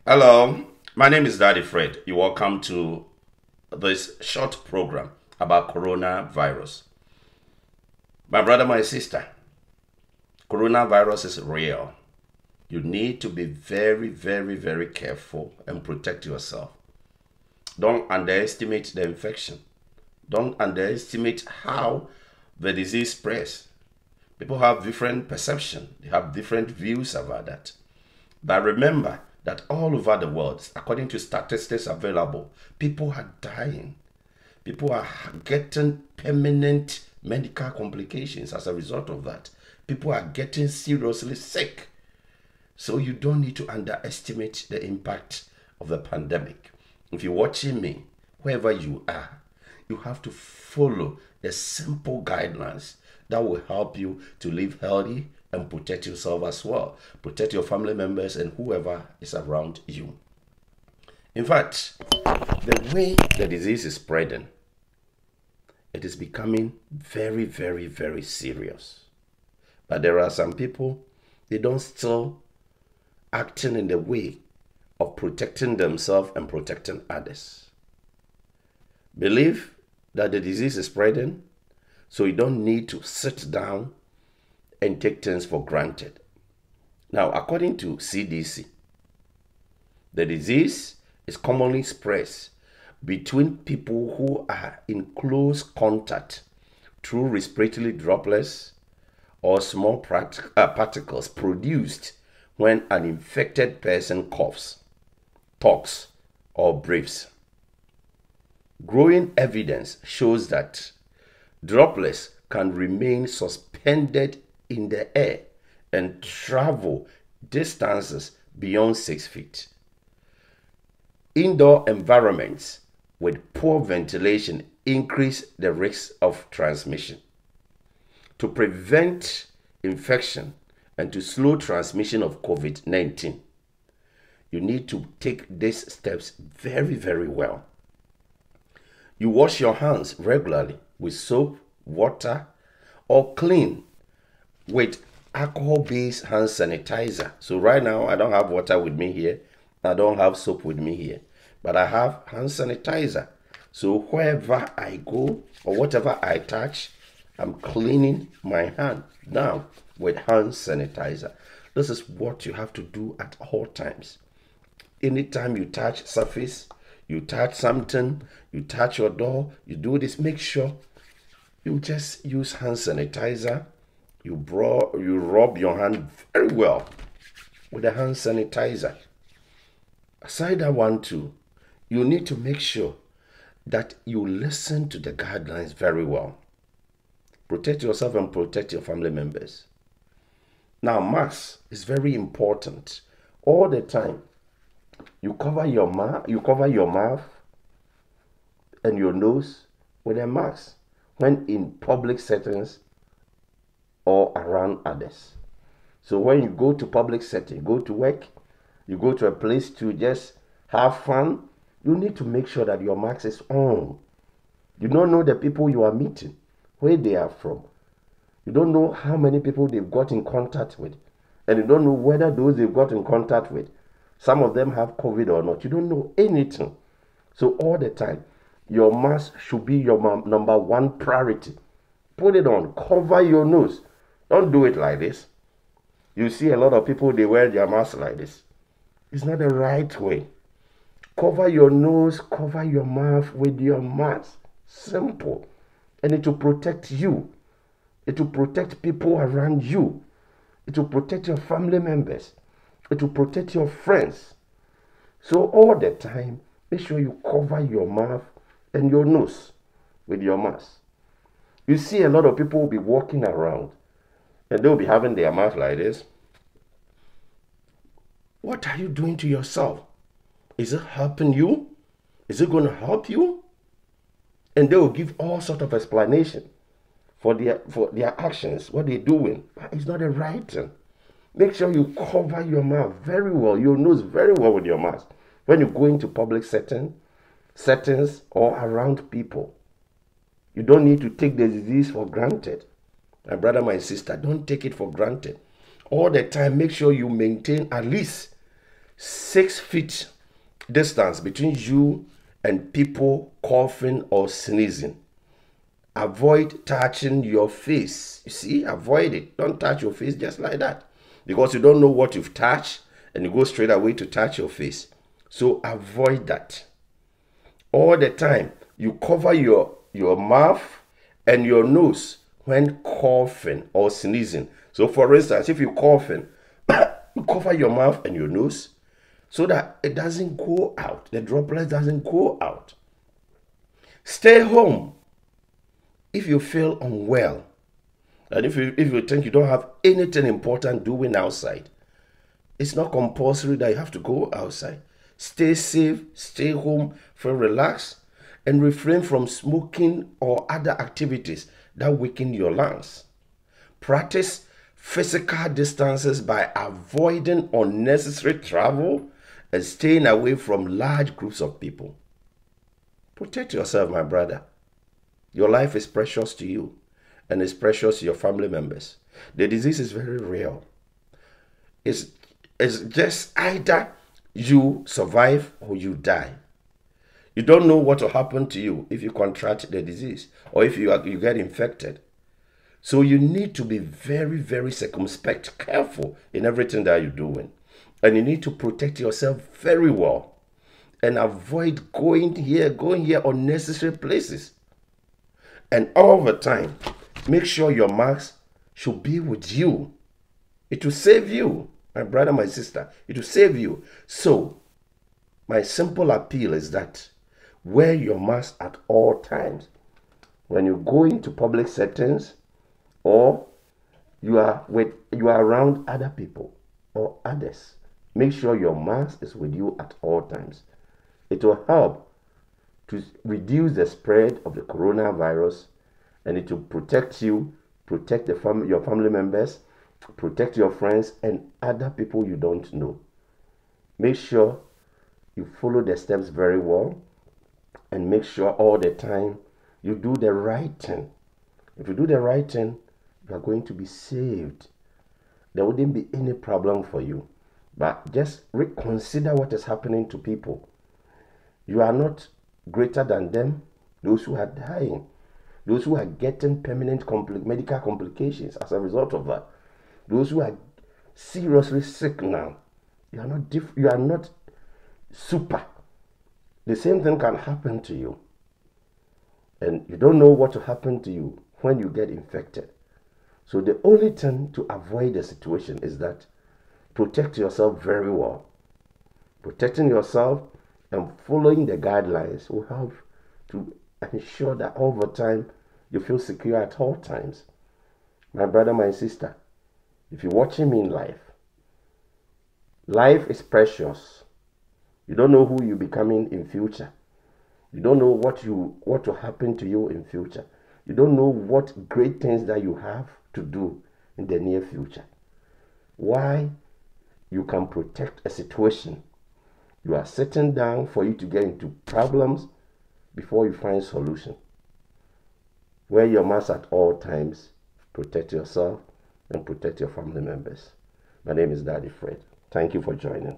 Hello, my name is Daddy Fred. You're welcome to this short program about coronavirus. My brother, my sister, coronavirus is real. You need to be very, very, very careful and protect yourself. Don't underestimate the infection. Don't underestimate how the disease spreads. People have different perception. They have different views about that. But remember that all over the world, according to statistics available, people are dying. People are getting permanent medical complications as a result of that. People are getting seriously sick. So you don't need to underestimate the impact of the pandemic. If you're watching me, wherever you are, you have to follow the simple guidelines that will help you to live healthy and protect yourself as well. Protect your family members and whoever is around you. In fact, the way the disease is spreading, it is becoming very, very, very serious. But there are some people, they don't still acting in the way of protecting themselves and protecting others. Believe that the disease is spreading, so you don't need to sit down and take things for granted. Now, according to CDC, the disease is commonly spread between people who are in close contact through respiratory droplets or small particles produced when an infected person coughs, talks, or breathes. Growing evidence shows that droplets can remain suspended in the air and travel distances beyond 6 feet. Indoor environments with poor ventilation increase the risk of transmission. To prevent infection and to slow transmission of COVID-19, you need to take these steps very, very well. You wash your hands regularly with soap, water, or clean with alcohol-based hand sanitizer. So right now, I don't have water with me here. I don't have soap with me here. But I have hand sanitizer. So wherever I go or whatever I touch, I'm cleaning my hand now with hand sanitizer. This is what you have to do at all times. Anytime you touch surface, you touch something, you touch your door, you do this, make sure you just use hand sanitizer. You rub your hand very well with the hand sanitizer. Aside that one too, you need to make sure that you listen to the guidelines very well. Protect yourself and protect your family members. Now, mask is very important. All the time, you cover your mouth and your nose with a mask when in public settings or around others. So when you go to public setting, go to work, you go to a place to just have fun, you need to make sure that your mask is on. You don't know the people you are meeting, where they are from. You don't know how many people they've got in contact with. And you don't know whether those they've got in contact with, some of them have COVID or not. You don't know anything. So all the time, your mask should be your number one priority. Put it on. Cover your nose. Don't do it like this. You see a lot of people, they wear their mask like this. It's not the right way. Cover your nose, cover your mouth with your mask. Simple. And it will protect you. It will protect people around you. It will protect your family members. It will protect your friends. So all the time, make sure you cover your mouth and your nose with your mask. You see a lot of people will be walking around and they'll be having their mouth like this. What are you doing to yourself? Is it helping you? Is it going to help you? And they will give all sorts of explanation for their actions, what they're doing. It's not the right thing. Make sure you cover your mouth very well, your nose very well with your mask when you go into public settings or around people. You don't need to take the disease for granted. My brother, my sister, don't take it for granted. All the time, make sure you maintain at least 6 feet distance between you and people coughing or sneezing. Avoid touching your face. You see, avoid it. Don't touch your face just like that, because you don't know what you've touched and you go straight away to touch your face. So avoid that. All the time, you cover your mouth and your nose when coughing or sneezing. So for instance, if you're coughing, you cover your mouth and your nose so that it doesn't go out. The droplet doesn't go out. Stay home if you feel unwell. And if you think you don't have anything important doing outside, it's not compulsory that you have to go outside. Stay safe, stay home, feel relaxed, and refrain from smoking or other activities that weaken your lungs. Practice physical distances by avoiding unnecessary travel and staying away from large groups of people. Protect yourself, my brother. Your life is precious to you, and it's precious to your family members. The disease is very real. It's just either you survive or you die. You don't know what will happen to you if you contract the disease or if you get infected. So you need to be very, very circumspect, careful in everything that you're doing. And you need to protect yourself very well and avoid going here, unnecessary places. And all the time, make sure your mask should be with you. It will save you, my brother, my sister. It will save you. So, my simple appeal is that wear your mask at all times. When you go into public settings or you are around other people or others, make sure your mask is with you at all times. It will help to reduce the spread of the coronavirus, and it will protect you, protect your family members, protect your friends and other people you don't know. Make sure you follow the steps very well, and make sure all the time you do the right thing. If you do the right thing, you are going to be saved. There wouldn't be any problem for you. But just reconsider what is happening to people. You are not greater than them, those who are dying, those who are getting permanent medical complications as a result of that, those who are seriously sick now. You are not super. The same thing can happen to you. And you don't know what will happen to you when you get infected. So the only thing to avoid the situation is that protect yourself very well. Protecting yourself and following the guidelines will help to ensure that over time you feel secure at all times. My brother, my sister, if you're watching me in life, life is precious. You don't know who you're becoming in future. You don't know what will happen to you in future. You don't know what great things that you have to do in the near future. Why you can protect a situation. You are sitting down for you to get into problems before you find solution. Wear your mask at all times. Protect yourself and protect your family members. My name is Daddy Fred. Thank you for joining.